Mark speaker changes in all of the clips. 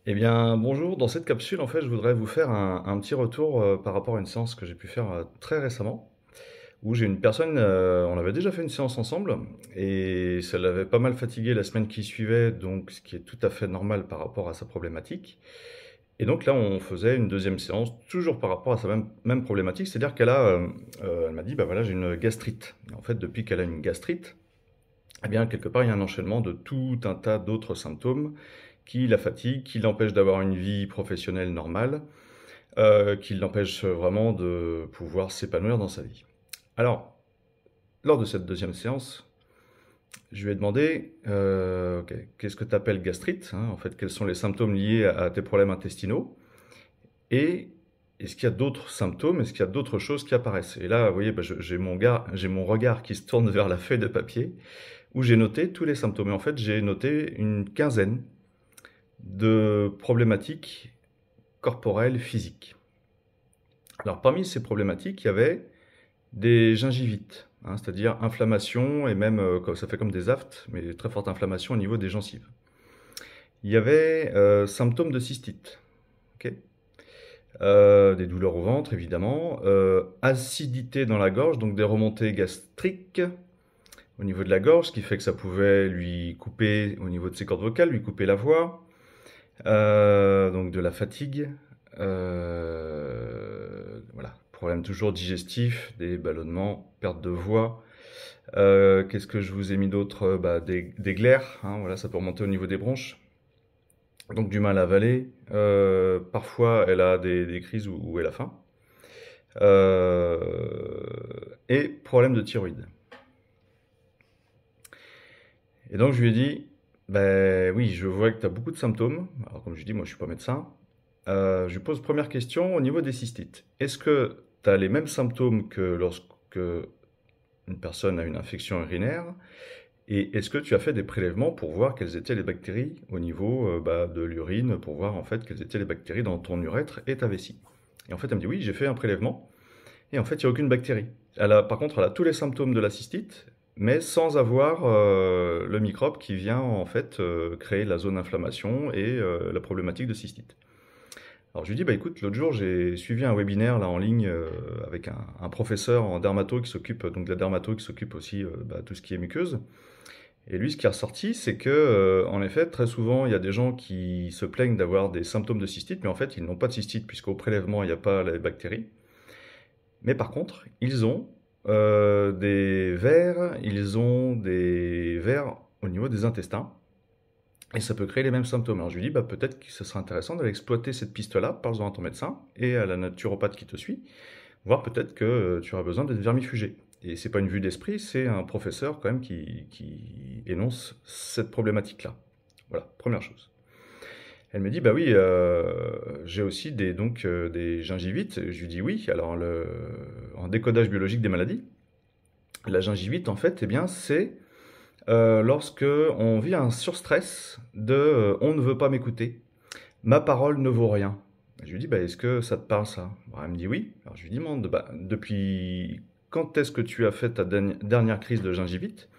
Speaker 1: Eh bien, bonjour. Dans cette capsule, en fait, je voudrais vous faire un petit retour par rapport à une séance que j'ai pu faire très récemment, où j'ai une personne, on avait déjà fait une séance ensemble, et ça l'avait pas mal fatigué la semaine qui suivait, donc ce qui est tout à fait normal par rapport à sa problématique. Et donc là, on faisait une deuxième séance, toujours par rapport à sa même problématique, c'est-à-dire elle m'a dit, bah voilà, j'ai une gastrite. Et en fait, depuis qu'elle a une gastrite, eh bien, quelque part, il y a un enchaînement de tout un tas d'autres symptômes qui la fatiguent, qui l'empêchent d'avoir une vie professionnelle normale, qui l'empêchent vraiment de pouvoir s'épanouir dans sa vie. Alors, lors de cette deuxième séance, je lui ai demandé, ok, qu'est-ce que tu appelles gastrite, hein, en fait, quels sont les symptômes liés à tes problèmes intestinaux, et est-ce qu'il y a d'autres symptômes, est-ce qu'il y a d'autres choses qui apparaissent? Et là, vous voyez, bah, j'ai mon regard qui se tourne vers la feuille de papier, où j'ai noté tous les symptômes. Et en fait, j'ai noté une quinzaine de problématiques corporelles physiques. Alors, parmi ces problématiques, il y avait des gingivites, hein, c'est-à-dire inflammation et même, ça fait comme des aftes, mais très forte inflammation au niveau des gencives. Il y avait symptômes de cystite, ok. Des douleurs au ventre, évidemment, acidité dans la gorge, donc des remontées gastriques au niveau de la gorge, ce qui fait que ça pouvait lui couper au niveau de ses cordes vocales, lui couper la voix, donc de la fatigue, voilà, problème toujours digestif, des ballonnements, perte de voix. Qu'est-ce que je vous ai mis d'autre? Bah, des glaires, hein, voilà, ça peut remonter au niveau des bronches. Donc du mal à avaler. Parfois, elle a des crises où elle a faim. Et problème de thyroïde. Et donc je lui ai dit, ben oui, je vois que tu as beaucoup de symptômes. Alors comme je dis, moi je suis pas médecin. Je lui pose première question au niveau des cystites. Est-ce que tu as les mêmes symptômes que lorsque une personne a une infection urinaire? Et est-ce que tu as fait des prélèvements pour voir quelles étaient les bactéries au niveau de l'urine, pour voir en fait quelles étaient les bactéries dans ton urètre et ta vessie? Et en fait, elle me dit oui, j'ai fait un prélèvement. Et en fait, il n'y a aucune bactérie. Par contre, elle a tous les symptômes de la cystite, mais sans avoir le microbe qui vient en fait créer la zone d'inflammation et la problématique de cystite. Alors je lui dis, bah écoute, l'autre jour j'ai suivi un webinaire là en ligne avec un professeur en dermato qui s'occupe donc de la dermato qui s'occupe aussi tout ce qui est muqueuse. Et lui, ce qui est ressorti, c'est que en effet, très souvent, il y a des gens qui se plaignent d'avoir des symptômes de cystite, mais en fait, ils n'ont pas de cystite puisqu'au prélèvement, il n'y a pas les bactéries. Mais par contre, ils ont des vers au niveau des intestins, et ça peut créer les mêmes symptômes. Alors je lui dis, bah, peut-être que ce serait intéressant d'aller exploiter cette piste-là, parle-en à ton médecin et à la naturopathe qui te suit, voir peut-être que tu auras besoin d'être vermifugé. Et c'est pas une vue d'esprit, c'est un professeur quand même qui énonce cette problématique-là. Voilà, première chose. Elle me dit, bah oui, j'ai aussi des gingivites. Je lui dis oui. Alors, en décodage biologique des maladies, la gingivite, en fait, eh bien, c'est lorsque on vit un surstress de on ne veut pas m'écouter, ma parole ne vaut rien. Je lui dis, bah, est-ce que ça te parle ça? Bon, elle me dit oui. Alors je lui demande, bah, depuis quand est-ce que tu as fait ta dernière crise de gingivite?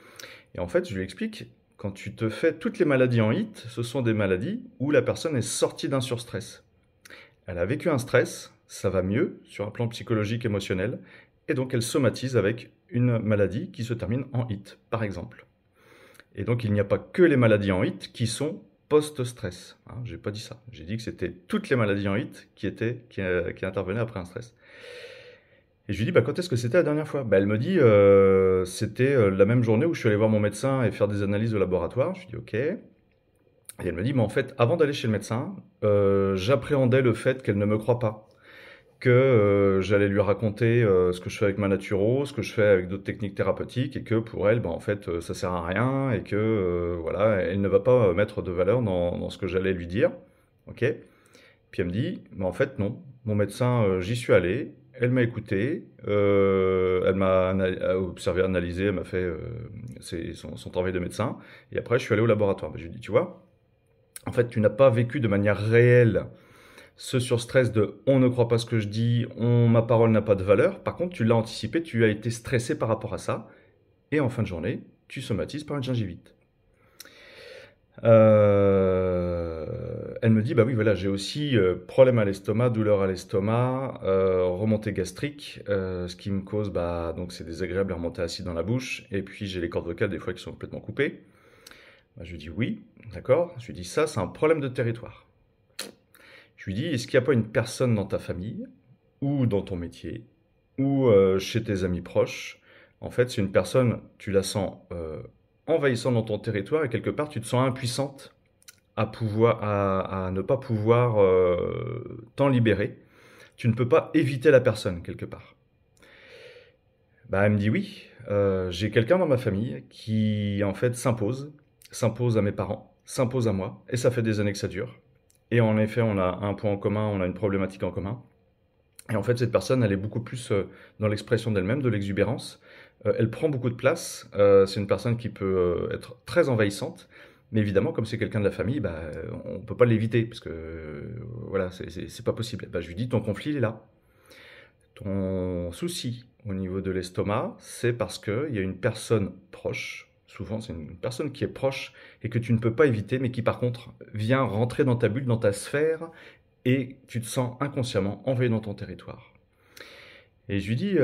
Speaker 1: Et en fait, je lui explique, quand tu te fais toutes les maladies en HIT, ce sont des maladies où la personne est sortie d'un surstress. Elle a vécu un stress, ça va mieux sur un plan psychologique, émotionnel, et donc elle somatise avec une maladie qui se termine en HIT, par exemple. Et donc il n'y a pas que les maladies en HIT qui sont post-stress. Hein, j'ai pas dit ça. J'ai dit que c'était toutes les maladies en HIT qui intervenaient après un stress. Et je lui dis, bah, quand est-ce que c'était la dernière fois? Bah, elle me dit, c'était la même journée où je suis allé voir mon médecin et faire des analyses de laboratoire. Je lui dis, ok. Et elle me dit, mais en fait, avant d'aller chez le médecin, j'appréhendais le fait qu'elle ne me croit pas. Que j'allais lui raconter ce que je fais avec ma naturo, ce que je fais avec d'autres techniques thérapeutiques, et que pour elle, bah, en fait, ça sert à rien, et que voilà, elle ne va pas mettre de valeur dans ce que j'allais lui dire. Ok. Puis elle me dit, mais en fait non, mon médecin, j'y suis allé, elle m'a écouté, elle m'a observé, analysé, elle m'a fait son travail de médecin, et après je suis allé au laboratoire. Ben, je lui dis, tu vois, en fait tu n'as pas vécu de manière réelle ce surstress de on ne croit pas ce que je dis, ma parole n'a pas de valeur. Par contre, tu l'as anticipé, tu as été stressé par rapport à ça, et en fin de journée, tu somatises par une gingivite. elle me dit, bah oui, voilà, j'ai aussi problème à l'estomac, douleur à l'estomac, remontée gastrique, ce qui me cause, bah, donc c'est désagréable, la remontée acide dans la bouche, et puis j'ai les cordes vocales des fois qui sont complètement coupées. Bah, je lui dis oui, d'accord. Je lui dis ça, c'est un problème de territoire. Je lui dis, est-ce qu'il n'y a pas une personne dans ta famille, ou dans ton métier, ou chez tes amis proches? En fait, c'est une personne, tu la sens envahissante dans ton territoire, et quelque part, tu te sens impuissante à ne pas pouvoir t'en libérer. Tu ne peux pas éviter la personne, quelque part. Bah, elle me dit oui, j'ai quelqu'un dans ma famille qui, en fait, s'impose à mes parents, s'impose à moi, et ça fait des années que ça dure. Et en effet, on a un point en commun, on a une problématique en commun. Et en fait, cette personne, elle est beaucoup plus dans l'expression d'elle-même, de l'exubérance. Elle prend beaucoup de place. C'est une personne qui peut être très envahissante. Mais évidemment, comme c'est quelqu'un de la famille, bah, on ne peut pas l'éviter, parce que voilà, c'est pas possible. Bah, je lui dis, ton conflit, il est là. Ton souci au niveau de l'estomac, c'est parce qu'il y a une personne proche, souvent c'est une personne qui est proche et que tu ne peux pas éviter, mais qui par contre vient rentrer dans ta bulle, dans ta sphère, et tu te sens inconsciemment envahi dans ton territoire. Et je lui dis,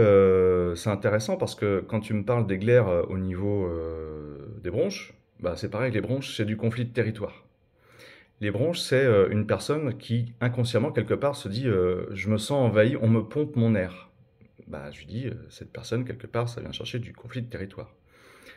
Speaker 1: c'est intéressant parce que quand tu me parles des glaires au niveau des bronches, bah c'est pareil, les bronches, c'est du conflit de territoire. Les bronches, c'est une personne qui, inconsciemment, quelque part, se dit je me sens envahi, on me pompe mon air. Bah, je lui dis cette personne, quelque part, ça vient chercher du conflit de territoire.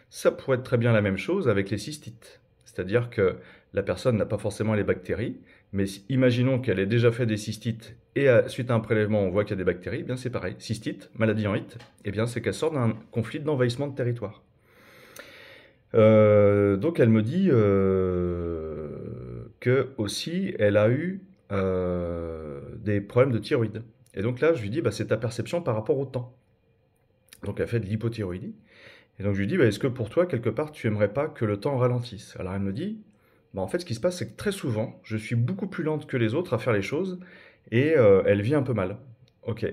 Speaker 1: Ça pourrait être très bien la même chose avec les cystites. C'est-à-dire que la personne n'a pas forcément les bactéries, mais imaginons qu'elle ait déjà fait des cystites et suite à un prélèvement, on voit qu'il y a des bactéries, eh bien c'est pareil. Cystite, maladie en HIT, eh bien c'est qu'elle sort d'un conflit d'envahissement de territoire. Donc elle me dit que aussi elle a eu des problèmes de thyroïde. Et donc là, je lui dis, bah, c'est ta perception par rapport au temps. Donc elle fait de l'hypothyroïdie. Et donc je lui dis, bah, est-ce que pour toi, quelque part, tu aimerais pas que le temps ralentisse? Alors elle me dit, bah, en fait, ce qui se passe, c'est que très souvent, je suis beaucoup plus lente que les autres à faire les choses, et elle vit un peu mal. Ok,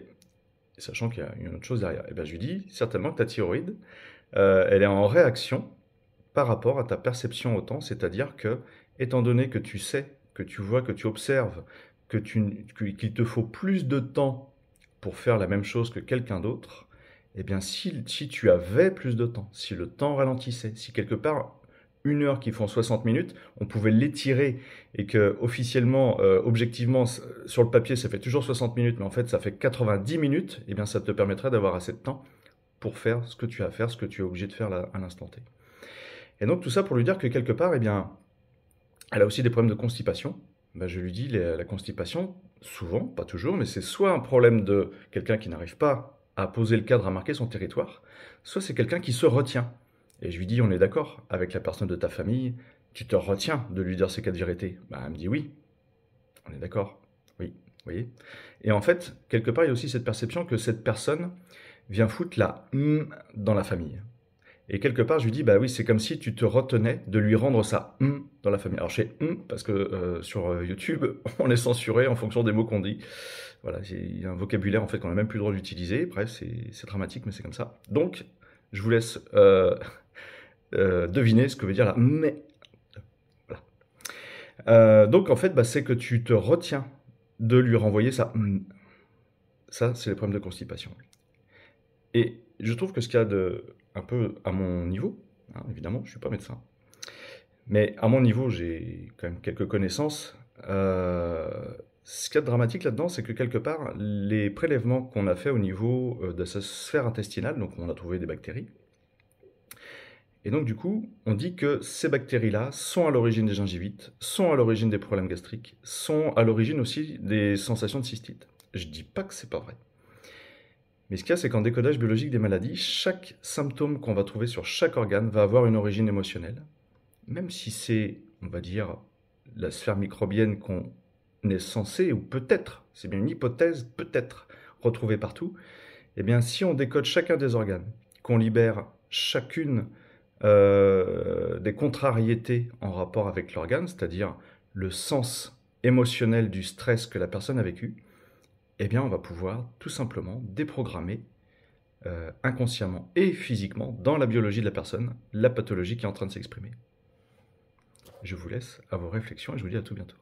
Speaker 1: sachant qu'il y a une autre chose derrière. Et ben je lui dis, certainement que ta thyroïde, elle est en réaction par rapport à ta perception au temps, c'est-à-dire que, étant donné que tu sais, que tu vois, que tu observes, qu'il te faut plus de temps pour faire la même chose que quelqu'un d'autre, eh bien si tu avais plus de temps, si le temps ralentissait, si quelque part une heure qui font 60 minutes, on pouvait l'étirer et que officiellement, objectivement, sur le papier, ça fait toujours 60 minutes, mais en fait ça fait 90 minutes, eh bien ça te permettrait d'avoir assez de temps pour faire ce que tu as à faire, ce que tu es obligé de faire là, à l'instant T. Et donc tout ça pour lui dire que quelque part, eh bien, elle a aussi des problèmes de constipation. Ben, je lui dis, la constipation, souvent, pas toujours, mais c'est soit un problème de quelqu'un qui n'arrive pas à poser le cadre, à marquer son territoire, soit c'est quelqu'un qui se retient. Et je lui dis, on est d'accord, avec la personne de ta famille, tu te retiens de lui dire ces quatre vérités. Ben, elle me dit oui, on est d'accord, oui, vous voyez. Et en fait, quelque part, il y a aussi cette perception que cette personne vient foutre la dans la famille. Et quelque part, je lui dis, bah oui, c'est comme si tu te retenais de lui rendre ça dans la famille. Alors, je fais parce que sur YouTube, on est censuré en fonction des mots qu'on dit. Voilà, il y a un vocabulaire en fait qu'on n'a même plus le droit d'utiliser. Bref, c'est dramatique, mais c'est comme ça. Donc, je vous laisse deviner ce que veut dire la mais. Voilà. Donc, en fait, bah, c'est que tu te retiens de lui renvoyer ça. Ça, c'est les problèmes de constipation. Et je trouve que ce qu'il y a de un peu à mon niveau, hein, évidemment, je ne suis pas médecin, mais à mon niveau, j'ai quand même quelques connaissances. Ce qu'il y a de dramatique là-dedans, c'est que quelque part, les prélèvements qu'on a fait au niveau de sa sphère intestinale, donc on a trouvé des bactéries, et donc du coup, on dit que ces bactéries-là sont à l'origine des gingivites, sont à l'origine des problèmes gastriques, sont à l'origine aussi des sensations de cystite. Je dis pas que c'est pas vrai. Mais ce qu'il y a, c'est qu'en décodage biologique des maladies, chaque symptôme qu'on va trouver sur chaque organe va avoir une origine émotionnelle. Même si c'est, on va dire, la sphère microbienne qu'on est censé, ou peut-être, c'est bien une hypothèse, peut-être, retrouver partout, eh bien si on décode chacun des organes, qu'on libère chacune des contrariétés en rapport avec l'organe, c'est-à-dire le sens émotionnel du stress que la personne a vécu, eh bien on va pouvoir tout simplement déprogrammer inconsciemment et physiquement dans la biologie de la personne la pathologie qui est en train de s'exprimer. Je vous laisse à vos réflexions et je vous dis à tout bientôt.